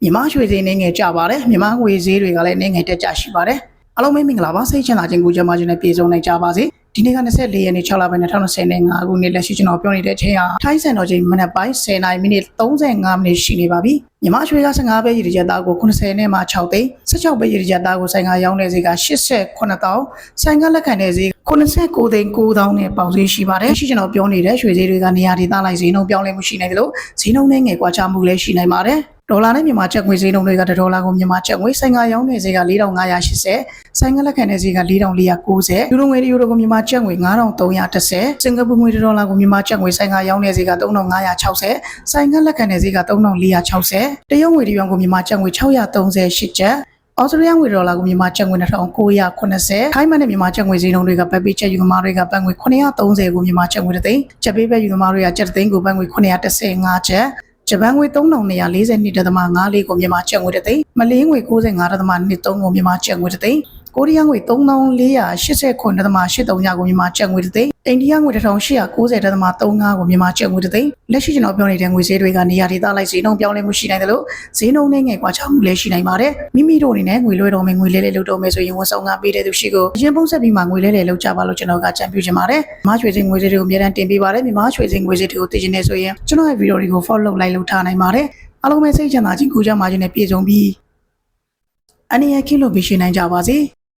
မြန်မာရွှေဈေးနေငယ်ကြပါတယ်မြန်မာငွေဈေးတွေကလည်းနေငယ်တက်ကြရှိပါတယ်အားလုံးပဲမင်္ဂလာပါစိတ်ချမ်းသာခြင်းကိုကြမှာခြင်းနဲ့ပြည့်စုံနိုင်ကြပါစေဒီနေ့က24ရက်နေ့6လပိုင်း2025ခုနှစ်လက်ရှိကျွန်တော်ပြောနေတဲ့အချိန်ဟာထိုင်းစံတော်ချိန်မနက်ပိုင်း10:35မိနစ်ရှိနေပါပြီမြန်မာရွှေက15ပဲရည်ရက်သားကို90နဲ့မှ6သိန်း16ပဲရည်ရက်သားကိုဆိုင်ကရောင်းတဲ့ဈေးက89,000ဆိုင်ကလက်ခံတဲ့ဈေး89သိန်း9,000နဲ့ပေါင်ဈေးရှိပါတယ်ရှိကျွန်တော်ပြောနေတဲ့ရွှေဈေးတွေကနေရာဒေသလိုက်ဈေးနှုန်းပြောင်းလဲမှုရှိနေတယ်လို့ဈေးနှုန်းနဲ့ငယ်ကွာခြားမှုလည်းရှိနိုင်ပါတယ်ဒေါ်လာနဲ့မြန်မာကျပ်ငွေဈေးနှုန်းတွေကဒေါ်လာကိုမြန်မာကျပ်ငွေဆိုင်ကရောင်းတဲ့ဈေးက4,580ဆိုင်ကလက်ခံတဲ့ဈေးက4,490ယူရိုငွေတယူရိုကိုမြန်မာကျပ်ငွေ9,310စင်ကာပူငွေဒေါ်လာကိုမြန်မာကျပ်ငွေဆိုင်ကရောင်းတဲ့ဈေးက3,560ဆိုင်ကလက်ခံတဲ့ဈေးက3,460တရုတ်ငွေတရွန်ကိုမြန်မာကျပ်ငွေ638ကျပ်အော်စတြေးလျငွေဒေါ်လာကိုမြန်မာကျပ်ငွေ2,980ထိုင်းမန်နဲ့မြန်မာကျပ်ငွေဈေးနှုန်းတွေကပတ်ပြီးကျပ်ယူသမားတွေကပတ်ငွေ930ကိုမြန်မာကျပ်ငွေ3သိန်းကျပ်ပေးပဲယူသမားတွေကကျပ်3သိန်းကိုပတ်ငွေ915ကျပ်ဂျပန်ငွေ3,242.54ကိုမြန်မာကျပ်ငွေ3သိန်းမလေးငွေ95.23ကိုမြန်မာကျပ်ငွေ3သိန်းကိုရီးယားငွေ3,489.83ကိုမြန်မာကျပ်ငွေ3သိန်းအိန္ဒိယငွေ1,890.35ကိုမြန်မာကျပ်ငွေ3သိန်းလက်ရှိကျွန်တော်ပြောနေတဲ့ငွေဈေးတွေကနေရာဒေသလိုက်ဈေးနှုန်းပြောင်းလဲမှုရှိနိုင်တယ်လို့ဈေးနှုန်းနဲ့ငယ်ကွာခြားမှုလည်းရှိနိုင်ပါတယ်မိမိတို့အနေနဲ့ငွေလွှဲတော်မယ်ငွေလဲလဲလုပ်တော်မယ်ဆိုရင်ဝန်ဆောင်ခပေးတဲ့သူရှိကိုအရင်ပုံဆက်ပြီးမှငွေလဲလဲလုပ်ကြပါလို့ကျွန်တော်ကကြံပြုချင်ပါတယ်မြန်မာရွှေဈေးငွေဈေးတွေကိုအများအားတင်ပေးပါတယ်မြန်မာရွှေဈေးငွေဈေးတွေကိုသိချင်နေဆိုရင်ကျွန်တော်ရဲ့ဗီဒီယိုတွေကို follow လိုက်လုပ်ထားနိုင်ပါတယ်အားလုံးပဲစိတ်ချမ်းသာခြင်းကိုကြမှာခြင်းနဲ့ပြည့်စုံပြီးအနေရခင်းလို့ပြရှိနိုင်ကြပါစေ